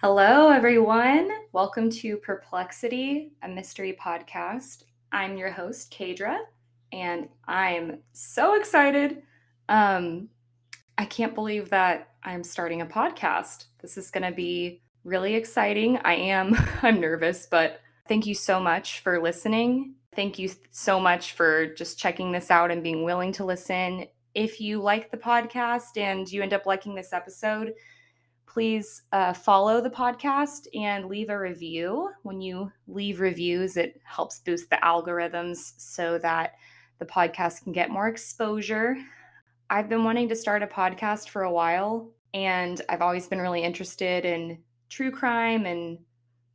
Hello, everyone. Welcome to Perplexity, a mystery podcast. I'm your host, Kaydra, and I'm so excited. Um, I can't believe that I'm starting a podcast. This is going to be really exciting. I'm nervous, but thank you so much for listening. Thank you so much for just checking this out and being willing to listen. If you like the podcast and you end up liking this episode, please follow the podcast and leave a review. When you leave reviews, it helps boost the algorithms so that the podcast can get more exposure. I've been wanting to start a podcast for a while, and I've always been really interested in true crime and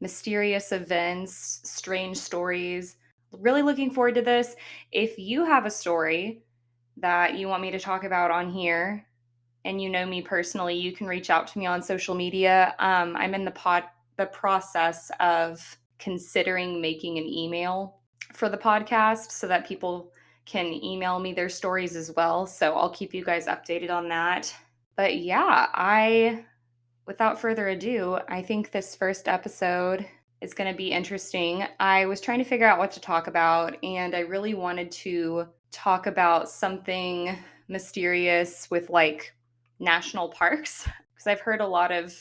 mysterious events, strange stories. Really looking forward to this. If you have a story that you want me to talk about on here, and you know me personally, you can reach out to me on social media. I'm in the process of considering making an email for the podcast so that people can email me their stories as well. So I'll keep you guys updated on that. But yeah, without further ado, I think this first episode is going to be interesting. I was trying to figure out what to talk about, and I really wanted to talk about something mysterious with like national parks because I've heard a lot of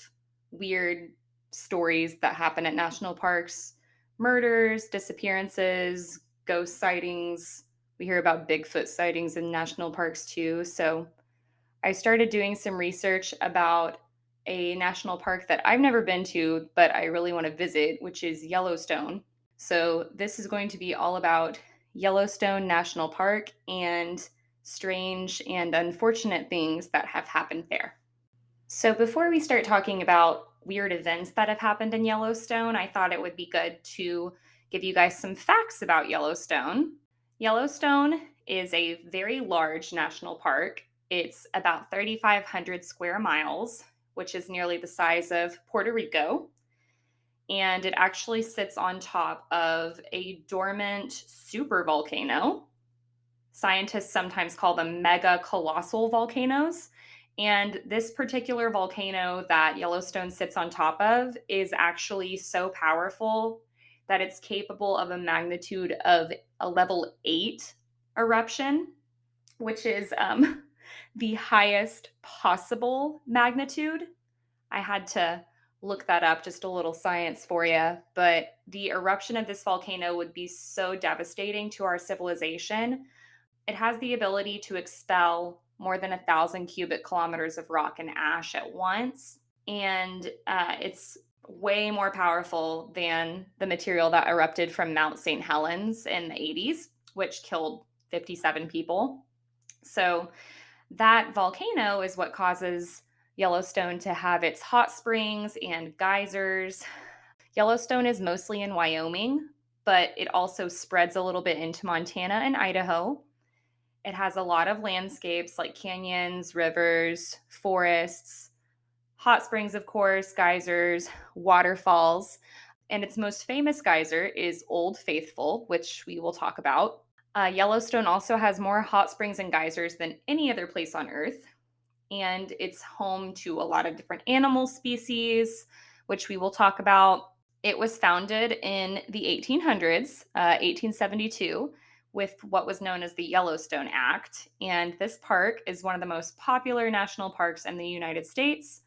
weird stories that happen at national parks: murders, disappearances, ghost sightings. We hear about Bigfoot sightings in national parks too. So I started doing some research about a national park that I've never been to, but I really want to visit, which is Yellowstone. So this is going to be all about Yellowstone National Park and strange and unfortunate things that have happened there. So before we start talking about weird events that have happened in Yellowstone, I thought it would be good to give you guys some facts about Yellowstone. Yellowstone is a very large national park. It's about 3,500 square miles, which is nearly the size of Puerto Rico. And it actually sits on top of a dormant supervolcano. Scientists sometimes call them mega colossal volcanoes. And this particular volcano that Yellowstone sits on top of is actually so powerful that it's capable of a magnitude of a level 8 eruption, which is the highest possible magnitude. I had to look that up, just a little science for you. But the eruption of this volcano would be so devastating to our civilization. It has the ability to expel more than 1,000 cubic kilometers of rock and ash at once. And it's way more powerful than the material that erupted from Mount St. Helens in the 80s, which killed 57 people. So that volcano is what causes Yellowstone to have its hot springs and geysers. Yellowstone is mostly in Wyoming, but it also spreads a little bit into Montana and Idaho. It has a lot of landscapes like canyons, rivers, forests, hot springs, of course, geysers, waterfalls. And its most famous geyser is Old Faithful, which we will talk about. Yellowstone also has more hot springs and geysers than any other place on Earth. And it's home to a lot of different animal species, which we will talk about. It was founded in the 1800s, 1872, with what was known as the Yellowstone Act. And this park is one of the most popular national parks in the United States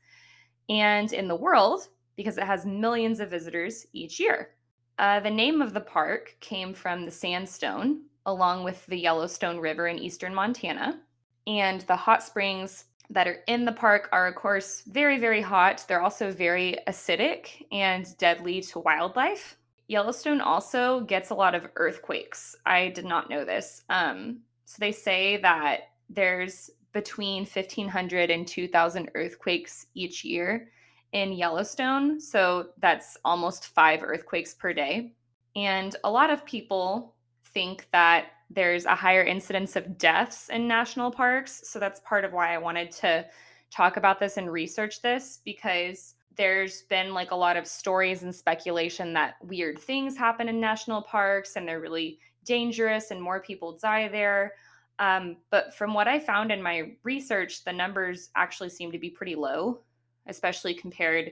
and in the world because it has millions of visitors each year. The name of the park came from the sandstone along with the Yellowstone River in eastern Montana. And the hot springs that are in the park are, of course, very, very hot. They're also very acidic and deadly to wildlife. Yellowstone also gets a lot of earthquakes. I did not know this. So they say that there's between 1,500 and 2,000 earthquakes each year in Yellowstone. So that's almost 5 earthquakes per day. And a lot of people think that there's a higher incidence of deaths in national parks. So that's part of why I wanted to talk about this and research this, because there's been like a lot of stories and speculation that weird things happen in national parks and they're really dangerous and more people die there. But from what I found in my research, the numbers actually seem to be pretty low, especially compared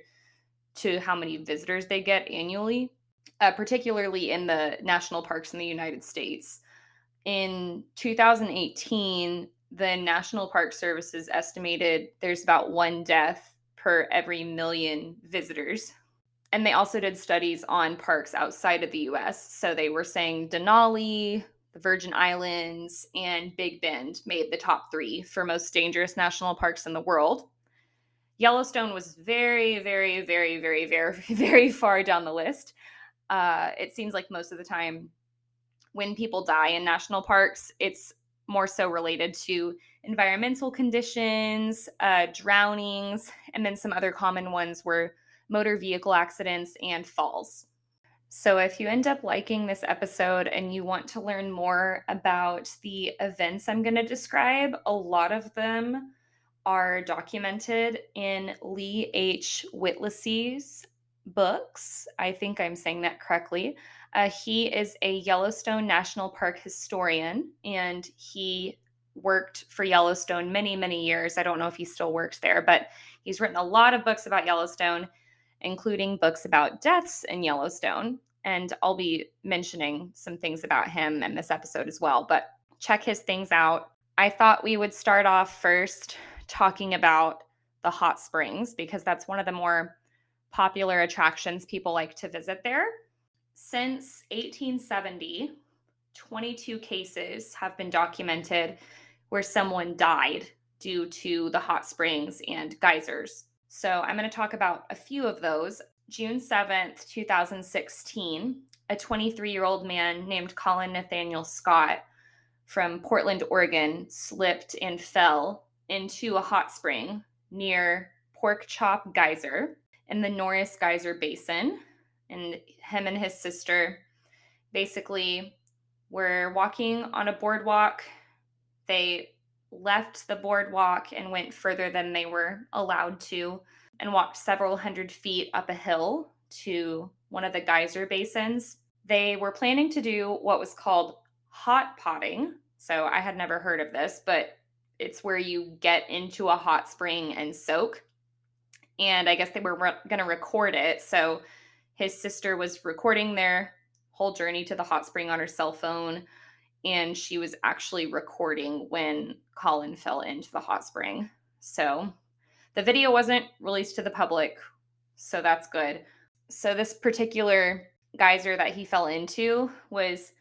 to how many visitors they get annually, particularly in the national parks in the United States. In 2018, the National Park Services estimated there's about one death per every million visitors. And they also did studies on parks outside of the US. So they were saying Denali, the Virgin Islands, and Big Bend made the top 3 for most dangerous national parks in the world. Yellowstone was very, very, very, very, very, very far down the list. It seems like most of the time when people die in national parks, it's more so related to environmental conditions, drownings, and then some other common ones were motor vehicle accidents and falls. So if you end up liking this episode and you want to learn more about the events I'm going to describe, a lot of them are documented in Lee H. Whittlesey's books. I think I'm saying that correctly. He is a Yellowstone National Park historian, and he worked for Yellowstone many, many years. I don't know if he still works there, but he's written a lot of books about Yellowstone, including books about deaths in Yellowstone. And I'll be mentioning some things about him in this episode as well, but check his things out. I thought we would start off first talking about the hot springs because that's one of the more popular attractions people like to visit there. Since 1870, 22 cases have been documented where someone died due to the hot springs and geysers. So I'm going to talk about a few of those. June 7th, 2016, a 23-year-old man named Colin Nathaniel Scott from Portland, Oregon, slipped and fell into a hot spring near Pork Chop Geyser in the Norris Geyser Basin. And him and his sister basically were walking on a boardwalk. They left the boardwalk and went further than they were allowed to and walked several hundred feet up a hill to one of the geyser basins. They were planning to do what was called hot potting. So I had never heard of this, but it's where you get into a hot spring and soak. And I guess they were going to record it. So his sister was recording their whole journey to the hot spring on her cell phone. And she was actually recording when Colin fell into the hot spring. So the video wasn't released to the public, so that's good. So this particular geyser that he fell into was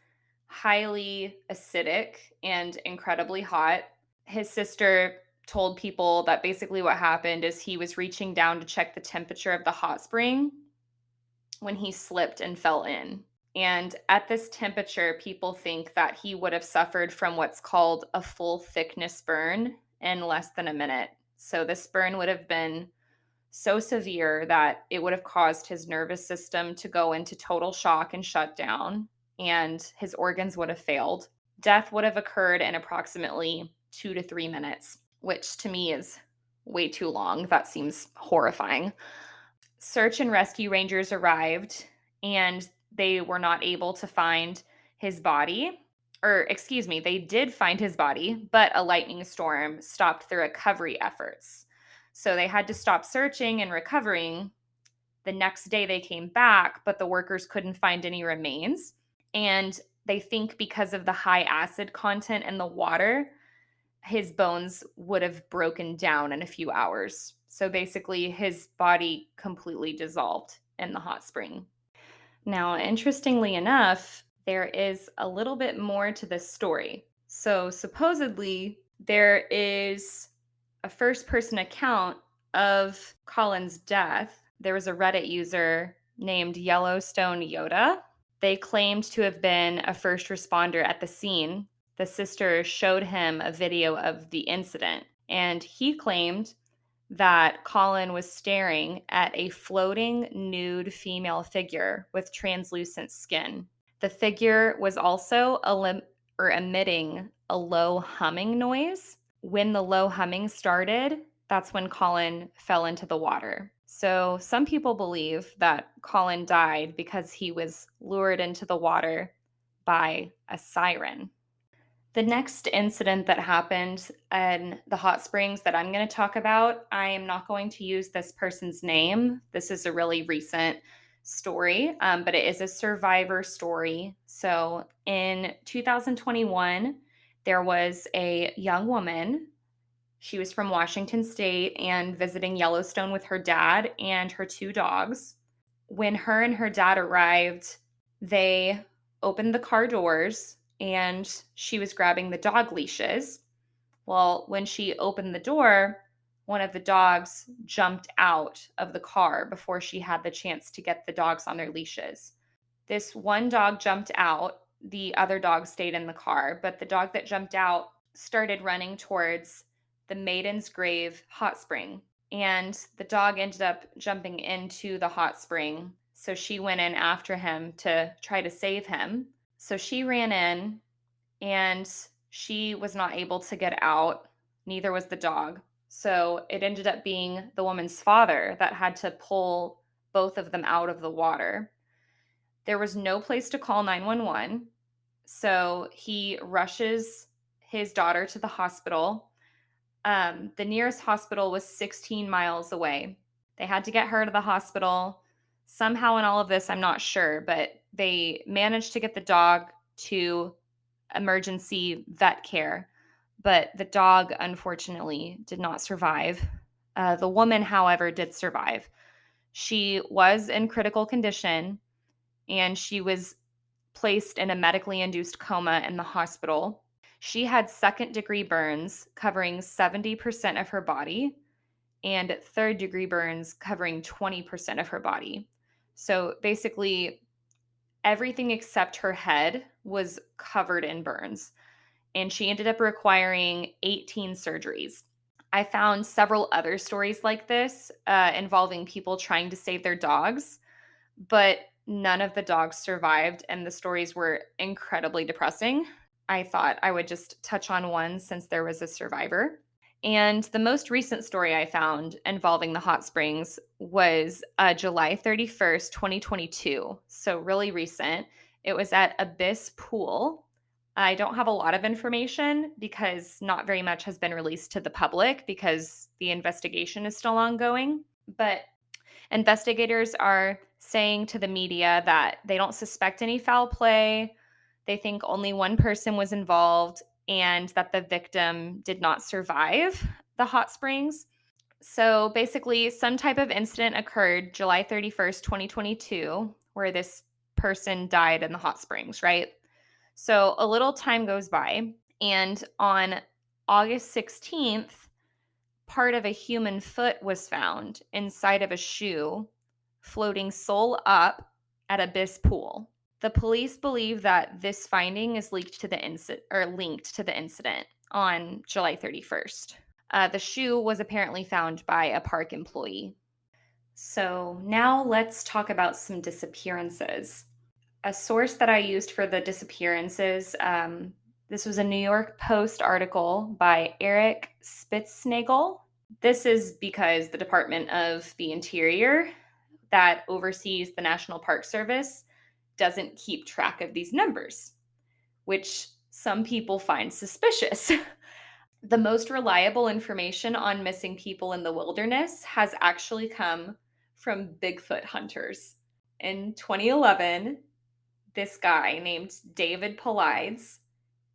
highly acidic and incredibly hot. His sister told people that basically what happened is he was reaching down to check the temperature of the hot spring when he slipped and fell in. And at this temperature, people think that he would have suffered from what's called a full thickness burn in less than a minute. So this burn would have been so severe that it would have caused his nervous system to go into total shock and shut down, and his organs would have failed. Death would have occurred in approximately 2 to 3 minutes, which to me is way too long. That seems horrifying. Search and rescue rangers arrived, and they were not able to find his body. They did find his body, but a lightning storm stopped the recovery efforts. So they had to stop searching and recovering. The next day they came back, but the workers couldn't find any remains. And they think because of the high acid content in the water, his bones would have broken down in a few hours. So basically, his body completely dissolved in the hot spring. Now, interestingly enough, there is a little bit more to this story. So supposedly, there is a first-person account of Colin's death. There was a Reddit user named Yellowstone Yoda. They claimed to have been a first responder at the scene. The sister showed him a video of the incident, and he claimed that Colin was staring at a floating nude female figure with translucent skin. The figure was also emitting a low humming noise. When the low humming started, that's when Colin fell into the water. So some people believe that Colin died because he was lured into the water by a siren. The next incident that happened in the hot springs that I'm going to talk about, I am not going to use this person's name. This is a really recent story, but it is a survivor story. So in 2021, there was a young woman. She was from Washington State and visiting Yellowstone with her dad and her two dogs. When her and her dad arrived, they opened the car doors and she was grabbing the dog leashes. Well, when she opened the door, one of the dogs jumped out of the car before she had the chance to get the dogs on their leashes. This one dog jumped out, the other dog stayed in the car, but the dog that jumped out started running towards the Maiden's Grave hot spring. And the dog ended up jumping into the hot spring. So she went in after him to try to save him. So she ran in and she was not able to get out. Neither was the dog. So it ended up being the woman's father that had to pull both of them out of the water. There was no place to call 911. So he rushes his daughter to the hospital. The nearest hospital was 16 miles away. They had to get her to the hospital. Somehow, in all of this, I'm not sure, but they managed to get the dog to emergency vet care. But the dog, unfortunately, did not survive. The woman, however, did survive. She was in critical condition and she was placed in a medically induced coma in the hospital. She had second-degree burns covering 70% of her body and third-degree burns covering 20% of her body. So basically, everything except her head was covered in burns, and she ended up requiring 18 surgeries. I found several other stories like this involving people trying to save their dogs, but none of the dogs survived, and the stories were incredibly depressing. I thought I would just touch on one since there was a survivor. And the most recent story I found involving the hot springs was July 31st, 2022. So, really recent. It was at Abyss Pool. I don't have a lot of information because not very much has been released to the public because the investigation is still ongoing. But investigators are saying to the media that they don't suspect any foul play. They think only one person was involved and that the victim did not survive the hot springs. So basically, some type of incident occurred July 31st, 2022, where this person died in the hot springs, right? So a little time goes by, and on August 16th, part of a human foot was found inside of a shoe, floating sole up at Abyss Pool. The police believe that this finding is linked to the incident on July 31st. The shoe was apparently found by a park employee. So now let's talk about some disappearances. A source that I used for the disappearances, this was a New York Post article by Eric Spitznagel. This is because the Department of the Interior that oversees the National Park Service doesn't keep track of these numbers, which some people find suspicious. The most reliable information on missing people in the wilderness has actually come from Bigfoot hunters. In 2011, this guy named David Paulides,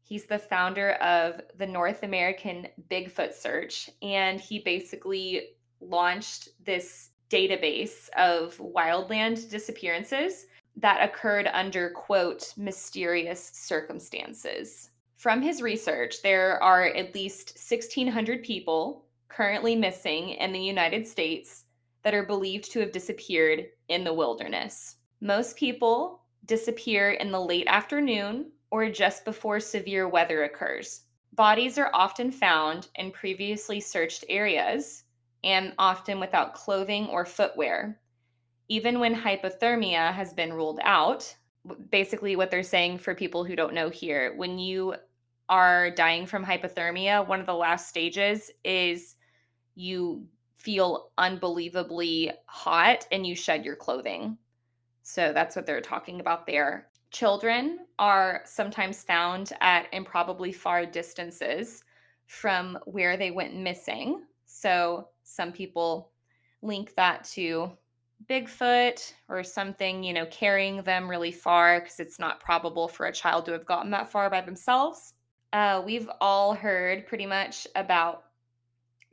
he's the founder of the North American Bigfoot Search, and he basically launched this database of wildland disappearances that occurred under, quote, mysterious circumstances. From his research, there are at least 1,600 people currently missing in the United States that are believed to have disappeared in the wilderness. Most people disappear in the late afternoon or just before severe weather occurs. Bodies are often found in previously searched areas and often without clothing or footwear. Even when hypothermia has been ruled out, basically what they're saying for people who don't know here, when you are dying from hypothermia, one of the last stages is you feel unbelievably hot and you shed your clothing. So that's what they're talking about there. Children are sometimes found at improbably far distances from where they went missing. So some people link that to Bigfoot or something, carrying them really far because it's not probable for a child to have gotten that far by themselves. We've all heard pretty much about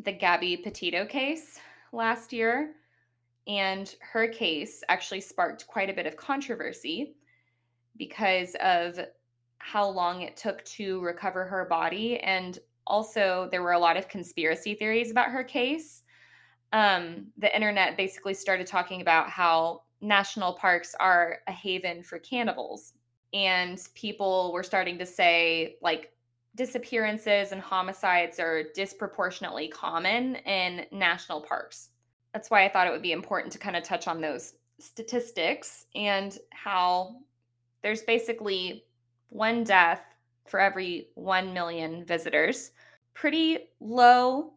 the Gabby Petito case last year, and her case actually sparked quite a bit of controversy because of how long it took to recover her body. And also, there were a lot of conspiracy theories about her case. The internet basically started talking about how national parks are a haven for cannibals. And people were starting to say, like, disappearances and homicides are disproportionately common in national parks. That's why I thought it would be important to kind of touch on those statistics and how there's basically one death for every 1 million visitors. Pretty low.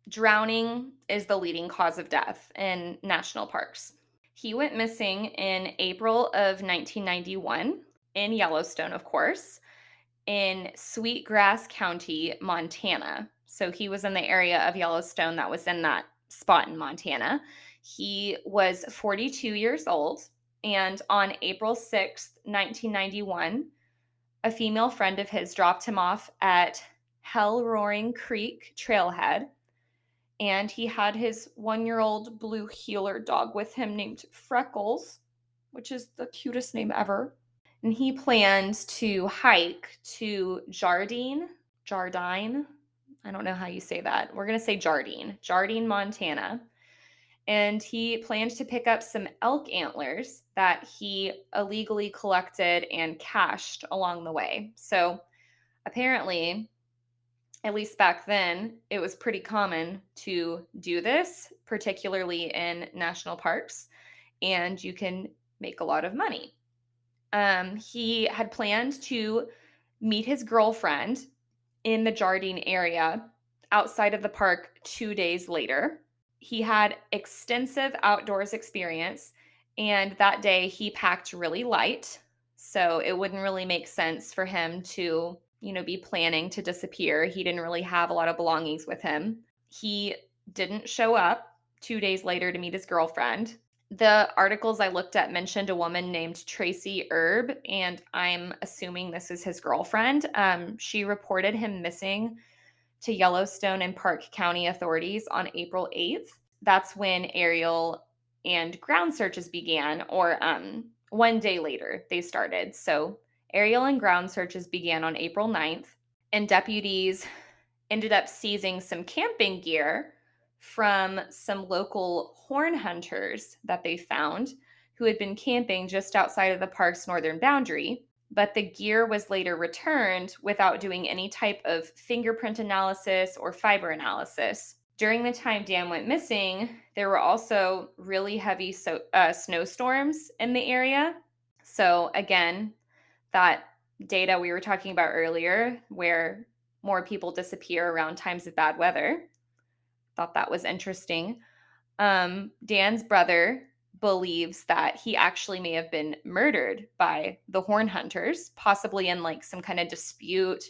Drowning is the leading cause of death in national parks. He went missing in April of 1991 in Yellowstone, of course, in Sweetgrass County, Montana. So he was in the area of Yellowstone that was in that spot in Montana. He was 42 years old, and on April 6th, 1991, a female friend of his dropped him off at Hell Roaring Creek Trailhead, and he had his 1-year-old blue heeler dog with him named Freckles, which is the cutest name ever. And he planned to hike to Jardine. I don't know how you say that. We're going to say Jardine, Montana. And he planned to pick up some elk antlers that he illegally collected and cached along the way. So apparently, at least back then, it was pretty common to do this, particularly in national parks, and you can make a lot of money. He had planned to meet his girlfriend in the Jardine area outside of the park 2 days later. He had extensive outdoors experience, and that day he packed really light, so it wouldn't really make sense for him to, be planning to disappear. He didn't really have a lot of belongings with him. He didn't show up 2 days later to meet his girlfriend. The articles I looked at mentioned a woman named Tracy Erb, and I'm assuming this is his girlfriend. She reported him missing to Yellowstone and Park County authorities on April 8th. That's when aerial and ground searches began, or 1 day later they started. So aerial and ground searches began on April 9th, and deputies ended up seizing some camping gear from some local horn hunters that they found who had been camping just outside of the park's northern boundary. But the gear was later returned without doing any type of fingerprint analysis or fiber analysis. During the time Dan went missing, there were also really heavy snowstorms in the area. So again, that data we were talking about earlier, where more people disappear around times of bad weather. Thought that was interesting. Dan's brother believes that he actually may have been murdered by the horn hunters, possibly in like some kind of dispute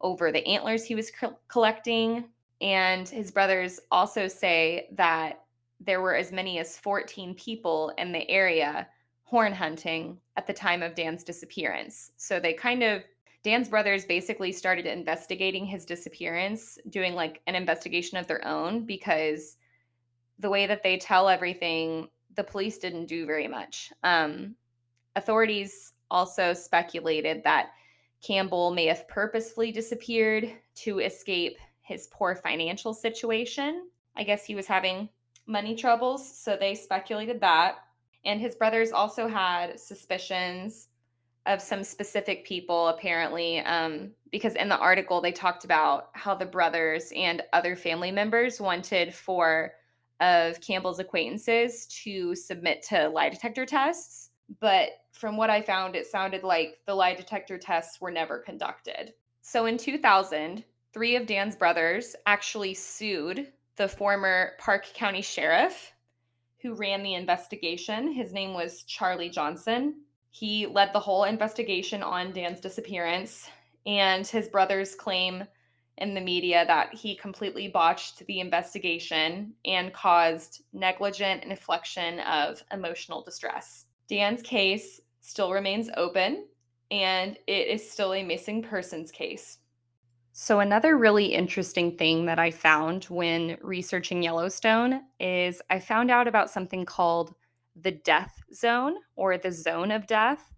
over the antlers he was collecting. And his brothers also say that there were as many as 14 people in the area horn hunting at the time of Dan's disappearance. So Dan's brothers basically started investigating his disappearance, doing like an investigation of their own, because the way that they tell everything, the police didn't do very much. Authorities also speculated that Campbell may have purposefully disappeared to escape his poor financial situation. I guess he was having money troubles, so they speculated that. And his brothers also had suspicions of some specific people, apparently, because in the article they talked about how the brothers and other family members wanted 4 of Campbell's acquaintances to submit to lie detector tests. But from what I found, it sounded like the lie detector tests were never conducted. So in 2000, 3 of Dan's brothers actually sued the former Park County sheriff who ran the investigation. His name was Charlie Johnson. He led the whole investigation on Dan's disappearance, and his brothers claim in the media that he completely botched the investigation and caused negligent infliction of emotional distress. Dan's case still remains open, and it is still a missing persons case. So, another really interesting thing that I found when researching Yellowstone is I found out about something called the death zone or the zone of death.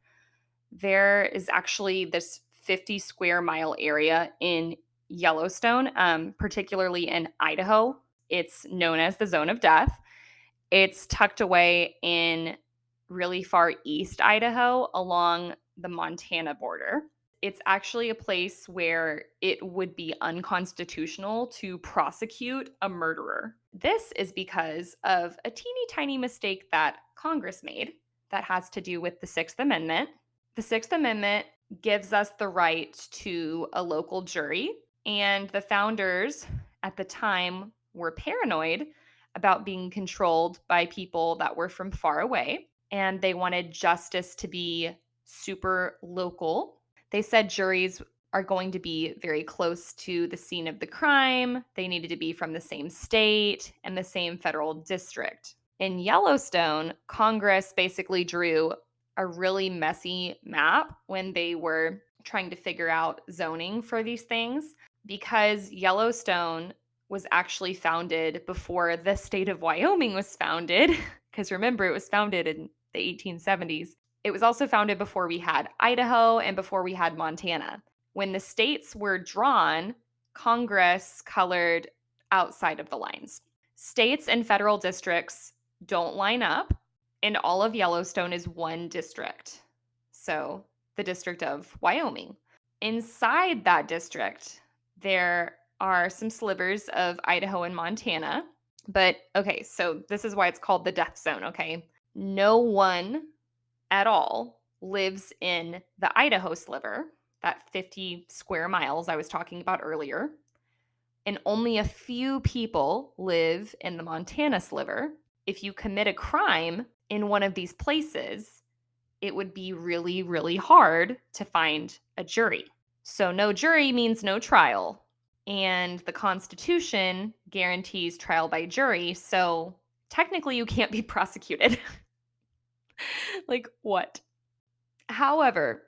There is actually this 50 square mile area in Yellowstone, particularly in Idaho. It's known as the zone of death. It's tucked away in really far east Idaho along the Montana border. It's actually a place where it would be unconstitutional to prosecute a murderer. This is because of a teeny tiny mistake that Congress made that has to do with the Sixth Amendment. The Sixth Amendment gives us the right to a local jury, and the founders at the time were paranoid about being controlled by people that were from far away, and they wanted justice to be super local. They said juries are going to be very close to the scene of the crime. They needed to be from the same state and the same federal district. In Yellowstone, Congress basically drew a really messy map when they were trying to figure out zoning for these things, because Yellowstone was actually founded before the state of Wyoming was founded, because remember, it was founded in the 1870s. It was also founded before we had Idaho and before we had Montana. When the states were drawn, Congress colored outside of the lines. States and federal districts don't line up, and all of Yellowstone is one district. So, the District of Wyoming. Inside that district, there are some slivers of Idaho and Montana. But, okay, so this is why it's called the death zone, okay? No one at all lives in the Idaho sliver, that 50 square miles I was talking about earlier. And only a few people live in the Montana sliver. If you commit a crime in one of these places, it would be really, really hard to find a jury. So no jury means no trial. And the Constitution guarantees trial by jury, so technically you can't be prosecuted. Like, what? However,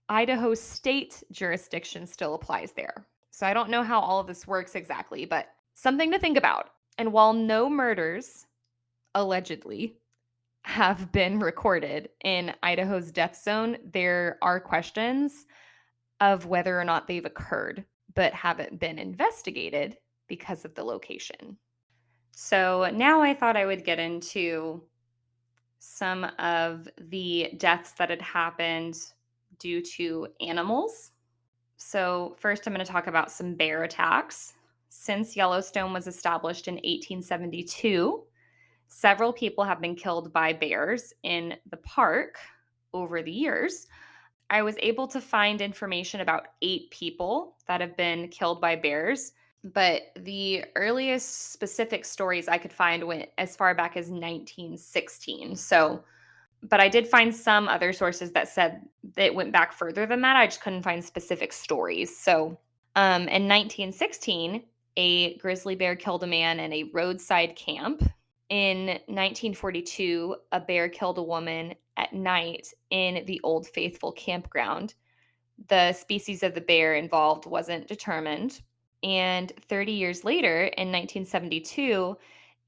Idaho state jurisdiction still applies there. So I don't know how all of this works exactly, but something to think about. And while no murders, allegedly, have been recorded in Idaho's death zone, there are questions of whether or not they've occurred, but haven't been investigated because of the location. So now I thought I would get into some of the deaths that had happened due to animals. So first I'm going to talk about some bear attacks. Since Yellowstone was established in 1872, several people have been killed by bears in the park over the years. I was able to find information about 8 people that have been killed by bears, but the earliest specific stories I could find went as far back as 1916. But I did find some other sources that said that it went back further than that. I just couldn't find specific stories. So in 1916, a grizzly bear killed a man in a roadside camp. In 1942, a bear killed a woman at night in the Old Faithful campground. The species of the bear involved wasn't determined. And 30 years later, in 1972,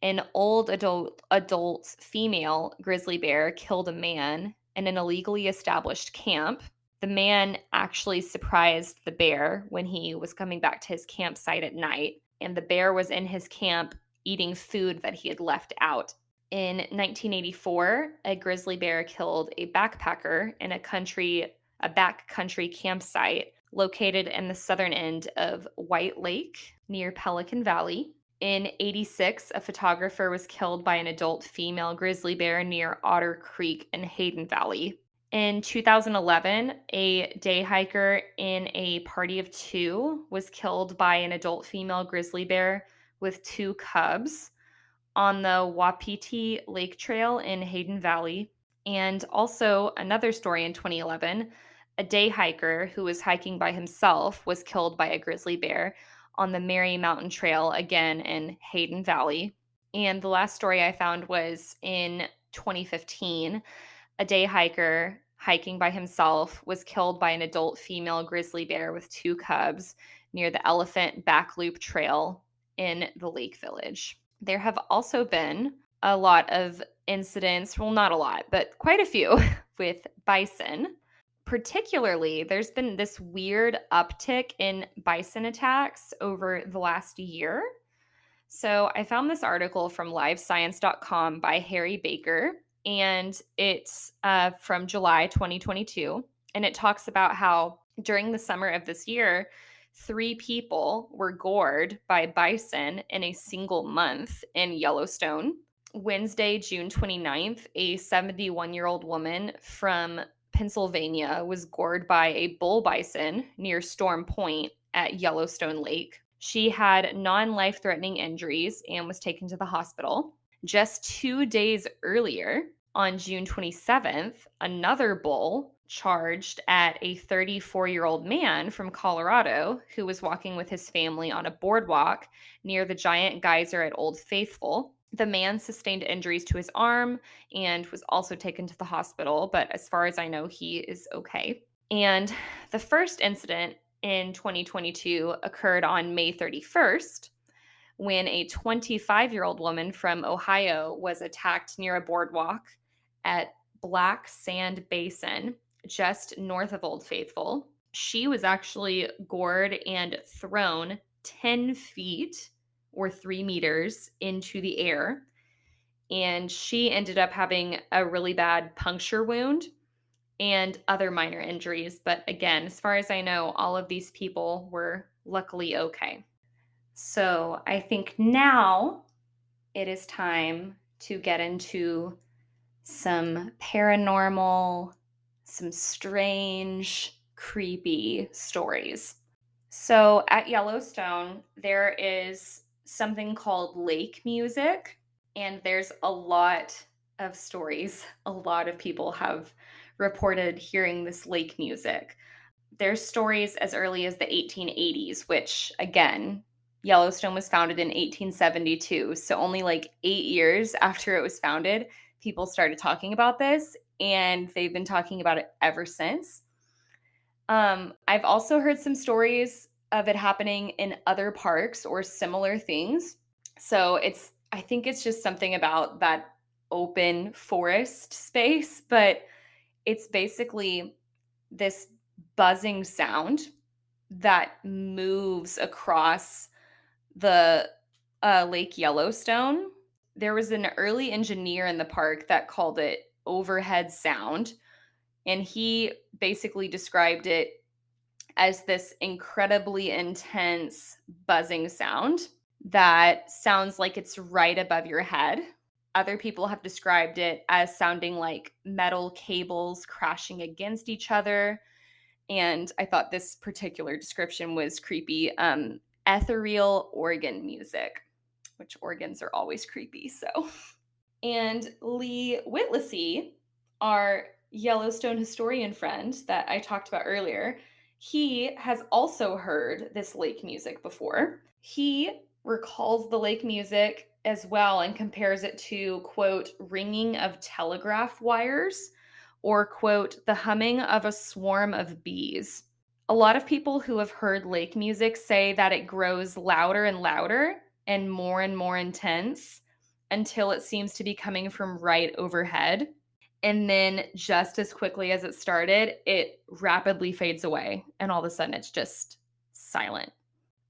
an old adult female grizzly bear killed a man in an illegally established camp. The man actually surprised the bear when he was coming back to his campsite at night, and the bear was in his camp eating food that he had left out. In 1984, a grizzly bear killed a backpacker in a backcountry campsite located in the southern end of White Lake near Pelican Valley. In 86, a photographer was killed by an adult female grizzly bear near Otter Creek in Hayden Valley. In 2011, a day hiker in a party of 2 was killed by an adult female grizzly bear with 2 cubs on the Wapiti Lake Trail in Hayden Valley. And also another story in 2011, a day hiker who was hiking by himself was killed by a grizzly bear on the Mary Mountain Trail, again in Hayden Valley. And the last story I found was in 2015. A day hiker hiking by himself was killed by an adult female grizzly bear with two cubs near the Elephant Back Loop Trail in the Lake Village. There have also been a lot of incidents, well, not a lot, but quite a few with bison. Particularly, there's been this weird uptick in bison attacks over the last year. So I found this article from livescience.com by Harry Baker, and it's from July 2022. And it talks about how during the summer of this year, 3 people were gored by bison in a single month in Yellowstone. Wednesday, June 29th, a 71-year-old woman from Pennsylvania was gored by a bull bison near Storm Point at Yellowstone Lake. She had non-life threatening injuries and was taken to the hospital. Just 2 days earlier, on June 27th, another bull charged at a 34-year-old man from Colorado who was walking with his family on a boardwalk near the giant geyser at Old Faithful. The man sustained injuries to his arm and was also taken to the hospital, but as far as I know, he is okay. And the first incident in 2022 occurred on May 31st when a 25-year-old woman from Ohio was attacked near a boardwalk at Black Sand Basin, just north of Old Faithful. She was actually gored and thrown 10 feet or 3 meters into the air, and she ended up having a really bad puncture wound and other minor injuries. But again, as far as I know, all of these people were luckily okay. So I think now it is time to get into some paranormal, some strange, creepy stories. So at Yellowstone, there is something called lake music, and there's a lot of stories. A lot of people have reported hearing this lake music. There's stories as early as the 1880s, which again, Yellowstone was founded in 1872. So only like 8 years after it was founded, people started talking about this, and they've been talking about it ever since. I've also heard some stories of it happening in other parks or similar things. So I think it's just something about that open forest space, but it's basically this buzzing sound that moves across the Lake Yellowstone. There was an early engineer in the park that called it overhead sound, and he basically described it as this incredibly intense buzzing sound that sounds like it's right above your head. Other people have described it as sounding like metal cables crashing against each other. And I thought this particular description was creepy. Ethereal organ music, which organs are always creepy. So, and Lee Whittlesey, our Yellowstone historian friend that I talked about earlier, he has also heard this lake music before. He recalls the lake music as well and compares it to, quote, ringing of telegraph wires, or, quote, the humming of a swarm of bees. A lot of people who have heard lake music say that it grows louder and louder and more intense until it seems to be coming from right overhead. And then just as quickly as it started, it rapidly fades away, and all of a sudden it's just silent.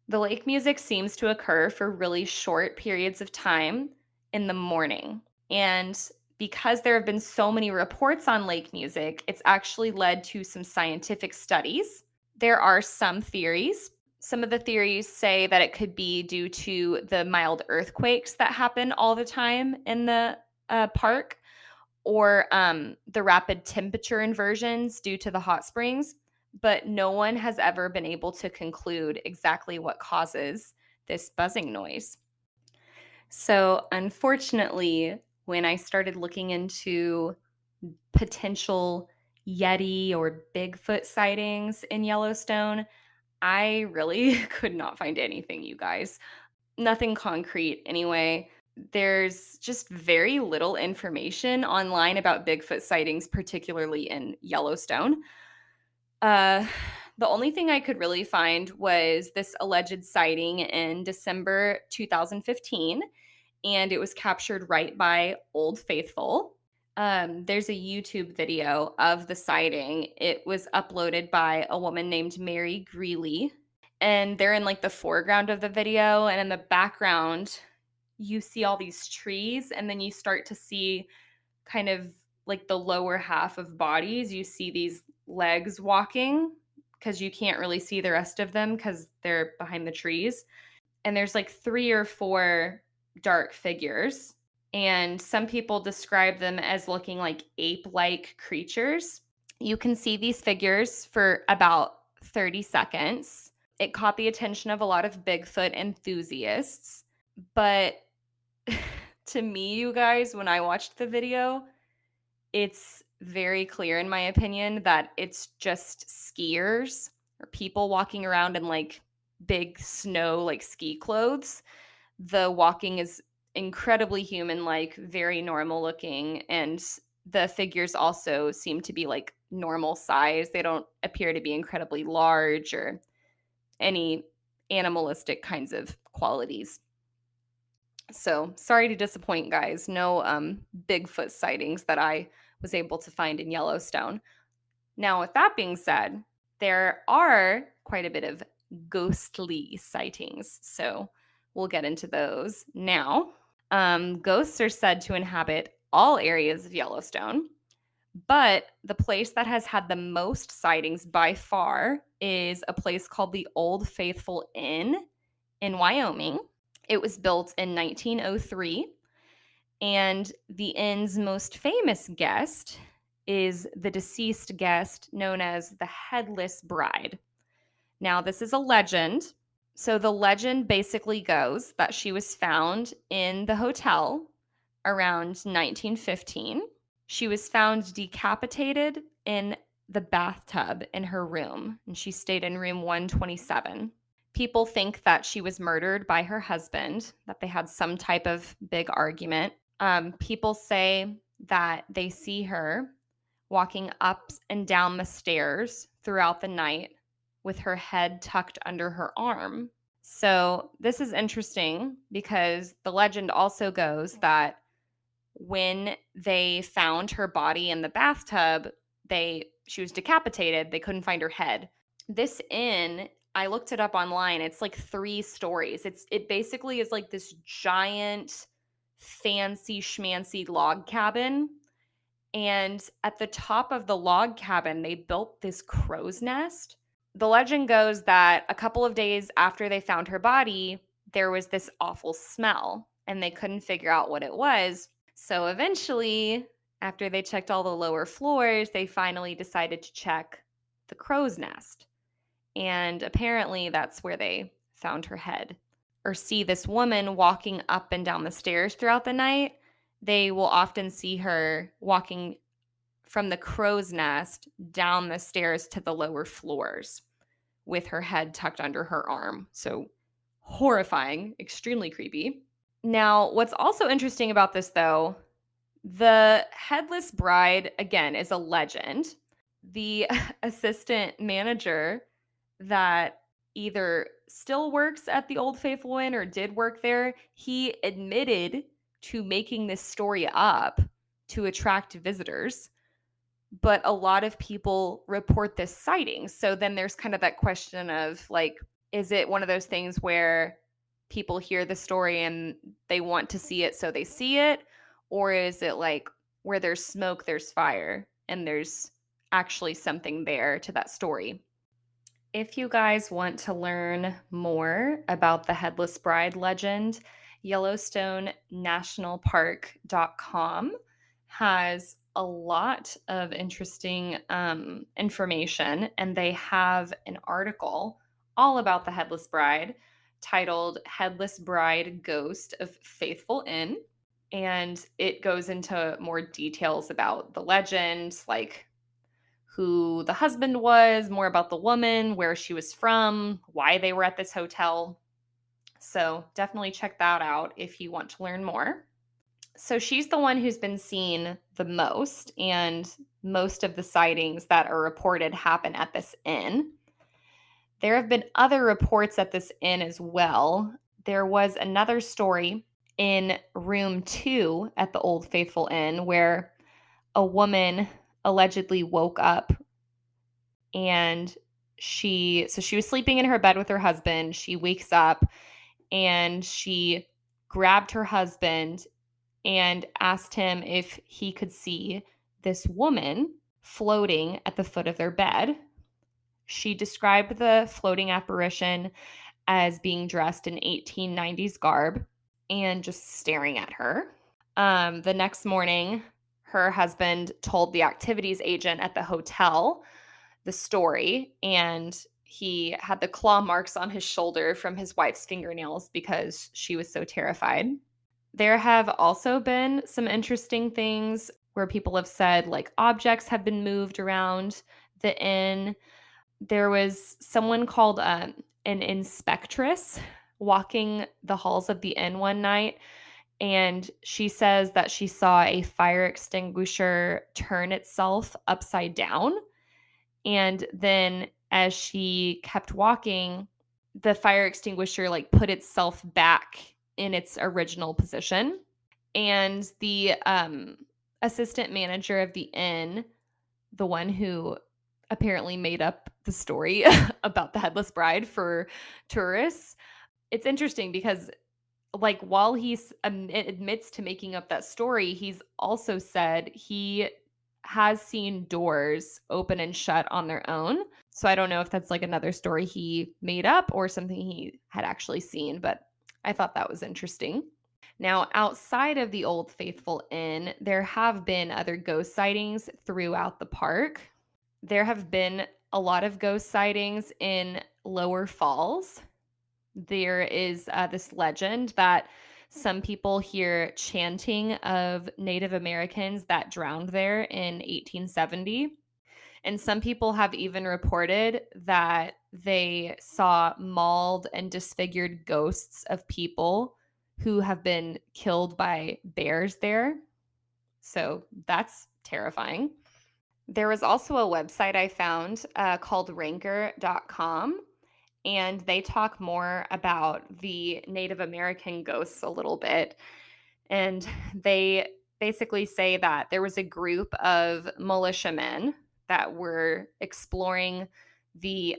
The lake music seems to occur for really short periods of time in the morning. And because there have been so many reports on lake music, it's actually led to some scientific studies. There are some theories. Some of the theories say that it could be due to the mild earthquakes that happen all the time in the park, or the rapid temperature inversions due to the hot springs. But no one has ever been able to conclude exactly what causes this buzzing noise. So, unfortunately, when I started looking into potential Yeti or Bigfoot sightings in Yellowstone, I really could not find anything, you guys. Nothing concrete, anyway. There's just very little information online about Bigfoot sightings, particularly in Yellowstone. Uh, the only thing I could really find was this alleged sighting in December 2015, and it was captured right by Old Faithful. There's a YouTube video of the sighting. It was uploaded by a woman named Mary Greeley, and they're in like the foreground of the video, and in the background, you see all these trees, and then you start to see kind of like the lower half of bodies. You see these legs walking because you can't really see the rest of them because they're behind the trees. And there's like 3 or 4 dark figures. And some people describe them as looking like ape like creatures. You can see these figures for about 30 seconds. It caught the attention of a lot of Bigfoot enthusiasts. But to me, you guys, when I watched the video, it's very clear, in my opinion, that it's just skiers or people walking around in like big snow, like ski clothes. The walking is incredibly human like, very normal looking. And the figures also seem to be like normal size. They don't appear to be incredibly large or any animalistic kinds of qualities. So sorry to disappoint, guys. No Bigfoot sightings that I was able to find in Yellowstone. Now, with that being said, there are quite a bit of ghostly sightings. So we'll get into those now. Ghosts are said to inhabit all areas of Yellowstone, but the place that has had the most sightings by far is a place called the Old Faithful Inn in Wyoming. It was built in 1903, and the inn's most famous guest is the deceased guest known as the Headless Bride. Now, this is a legend. So, the legend basically goes that she was found in the hotel around 1915. She was found decapitated in the bathtub in her room, and she stayed in room 127. People think that she was murdered by her husband, that they had some type of big argument. People say that they see her walking up and down the stairs throughout the night with her head tucked under her arm. So, this is interesting because the legend also goes that when they found her body in the bathtub, she was decapitated. They couldn't find her head. This inn, I looked it up online. It's like 3 stories. It basically is like this giant fancy schmancy log cabin. And at the top of the log cabin, they built this crow's nest. The legend goes that a couple of days after they found her body, there was this awful smell and they couldn't figure out what it was. So eventually, after they checked all the lower floors, they finally decided to check the crow's nest. And apparently, that's where they found her head. Or see this woman walking up and down the stairs throughout the night. They will often see her walking from the crow's nest down the stairs to the lower floors with her head tucked under her arm. So horrifying, extremely creepy. Now, what's also interesting about this, though, the Headless Bride, again, is a legend. The assistant manager that either still works at the Old Faithful Inn or did work there, he admitted to making this story up to attract visitors. But a lot of people report this sighting. So then there's kind of that question of like, is it one of those things where people hear the story and they want to see it so they see it? Or is it like where there's smoke, there's fire, and there's actually something there to that story? If you guys want to learn more about the Headless Bride legend, Yellowstone National Park.com has a lot of interesting information, and they have an article all about the Headless Bride titled Headless Bride Ghost of Faithful Inn. And it goes into more details about the legend, like who the husband was, more about the woman, where she was from, why they were at this hotel. So definitely check that out if you want to learn more. So she's the one who's been seen the most, and most of the sightings that are reported happen at this inn. There have been other reports at this inn as well. There was another story in room 2 at the Old Faithful Inn where a woman allegedly woke up, and she was sleeping in her bed with her husband. She wakes up and she grabbed her husband and asked him if he could see this woman floating at the foot of their bed. She described the floating apparition as being dressed in 1890s garb and just staring at her. The next morning, her husband told the activities agent at the hotel the story, and he had the claw marks on his shoulder from his wife's fingernails because she was so terrified. There have also been some interesting things where people have said like objects have been moved around the inn. There was someone called an inspectress walking the halls of the inn one night, and she says that she saw a fire extinguisher turn itself upside down. And then as she kept walking, the fire extinguisher like put itself back in its original position. And the assistant manager of the inn, the one who apparently made up the story about the headless bride for tourists, it's interesting because like while he's admits to making up that story, he's also said he has seen doors open and shut on their own. So I don't know if that's like another story he made up or something he had actually seen, but I thought that was interesting. Now, outside of the Old Faithful Inn, there have been other ghost sightings throughout the park. There have been a lot of ghost sightings in Lower Falls. There is this legend that some people hear chanting of Native Americans that drowned there in 1870. And some people have even reported that they saw mauled and disfigured ghosts of people who have been killed by bears there. So that's terrifying. There was also a website I found called ranker.com, and they talk more about the Native American ghosts a little bit. And they basically say that there was a group of militiamen that were exploring the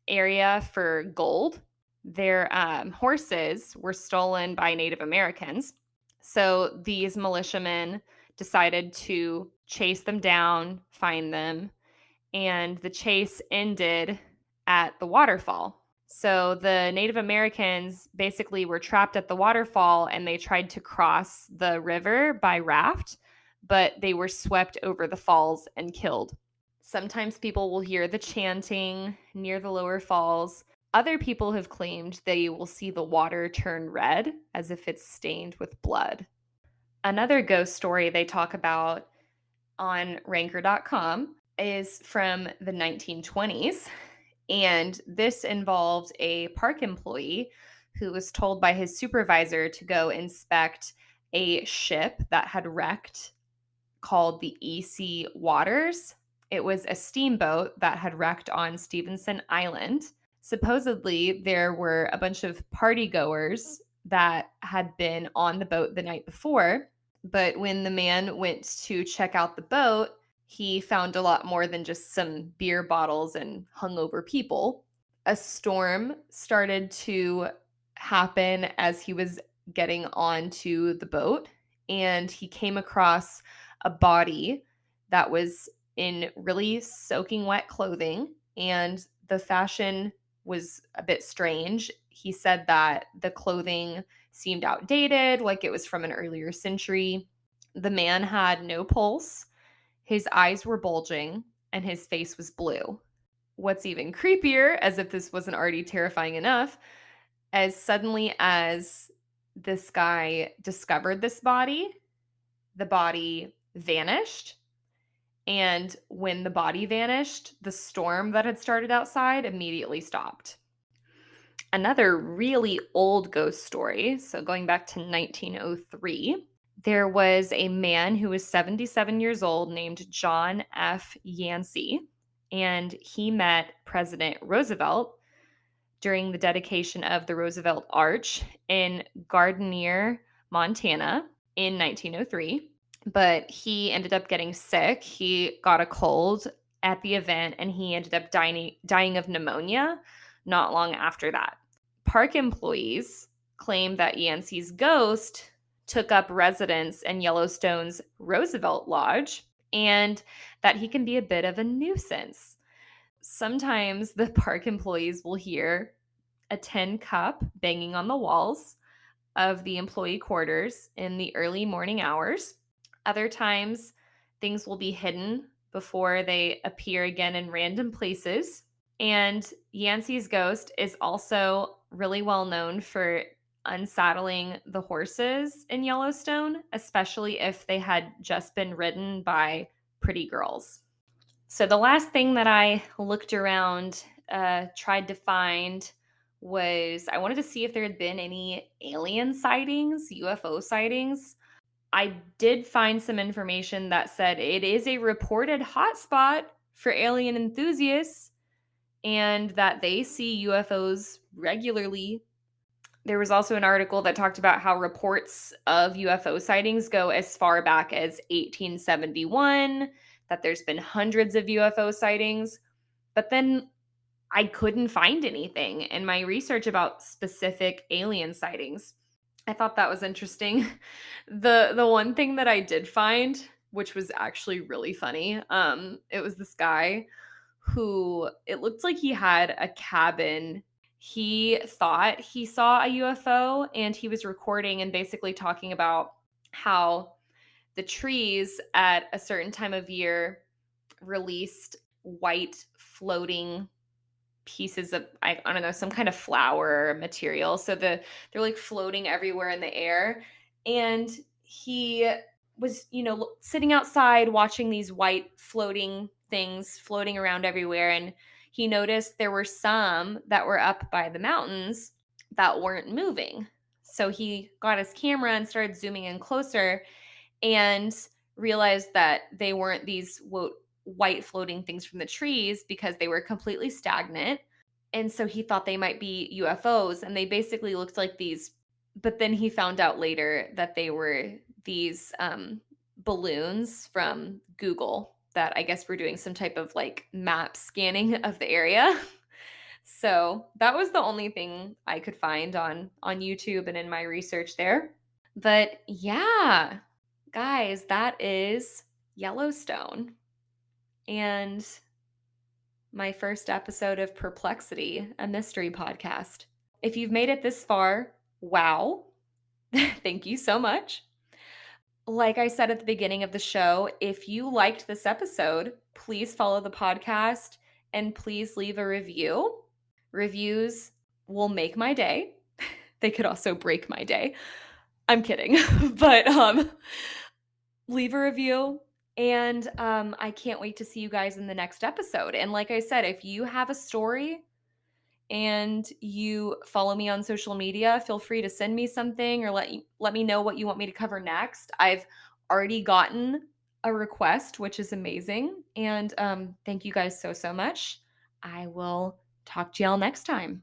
area for gold. Their horses were stolen by Native Americans. So these militiamen decided to chase them down, find them, and the chase ended at the waterfall. So the Native Americans basically were trapped at the waterfall and they tried to cross the river by raft, but they were swept over the falls and killed. Sometimes people will hear the chanting near the lower falls. Other people have claimed they will see the water turn red as if it's stained with blood. Another ghost story they talk about on ranker.com is from the 1920s. And this involved a park employee who was told by his supervisor to go inspect a ship that had wrecked called the E.C. Waters. It was a steamboat that had wrecked on Stevenson Island. Supposedly, there were a bunch of partygoers that had been on the boat the night before. But when the man went to check out the boat, he found a lot more than just some beer bottles and hungover people. A storm started to happen as he was getting onto the boat, and he came across a body that was in really soaking wet clothing, and the fashion was a bit strange. He said that the clothing seemed outdated, like it was from an earlier century. The man had no pulse. His eyes were bulging, and his face was blue. What's even creepier, as if this wasn't already terrifying enough, As suddenly as this guy discovered this body, the body vanished. And when the body vanished, the storm that had started outside immediately stopped. Another really old ghost story, so going back to 1903, there was a man who was 77 years old named John F. Yancey, and he met President Roosevelt during the dedication of the Roosevelt Arch in Gardiner, Montana in 1903. But he ended up getting sick. He got a cold at the event and he ended up dying of pneumonia not long after that. Park employees claim that Yancey's ghost took up residence in Yellowstone's Roosevelt Lodge and that he can be a bit of a nuisance. Sometimes the park employees will hear a tin cup banging on the walls of the employee quarters in the early morning hours. Other times, things will be hidden before they appear again in random places. And Yancey's ghost is also really well known for unsaddling the horses in Yellowstone, especially if they had just been ridden by pretty girls. So the last thing that I looked around, tried to find was I wanted to see if there had been any alien sightings, UFO sightings. I did find some information that said it is a reported hotspot for alien enthusiasts and that they see UFOs regularly. There was also an article that talked about how reports of UFO sightings go as far back as 1871, that there's been hundreds of UFO sightings. But then I couldn't find anything in my research about specific alien sightings. I thought that was interesting. The one thing that I did find, which was actually really funny, it was this guy who it looked like he had a cabin. He thought he saw a UFO and he was recording and basically talking about how the trees at a certain time of year released white floating pieces of I don't know, some kind of flower material. So they're like floating everywhere in the air. And he was, sitting outside watching these white floating things floating around everywhere. And he noticed there were some that were up by the mountains that weren't moving. So he got his camera and started zooming in closer and realized that they weren't these white floating things from the trees because they were completely stagnant. And so he thought they might be UFOs, and they basically looked like these. But then he found out later that they were these balloons from Google that I guess were doing some type of like map scanning of the area. So that was the only thing I could find on YouTube and in my research there. But yeah, guys, that is Yellowstone. And my first episode of Perplexity, a mystery podcast. If you've made it this far, wow. Thank you so much. Like I said at the beginning of the show, if you liked this episode, please follow the podcast and please leave a review. Reviews will make my day. They could also break my day. I'm kidding. But leave a review. And I can't wait to see you guys in the next episode. And like I said, if you have a story and you follow me on social media, feel free to send me something or let me know what you want me to cover next. I've already gotten a request, which is amazing. And thank you guys so much. I will talk to y'all next time.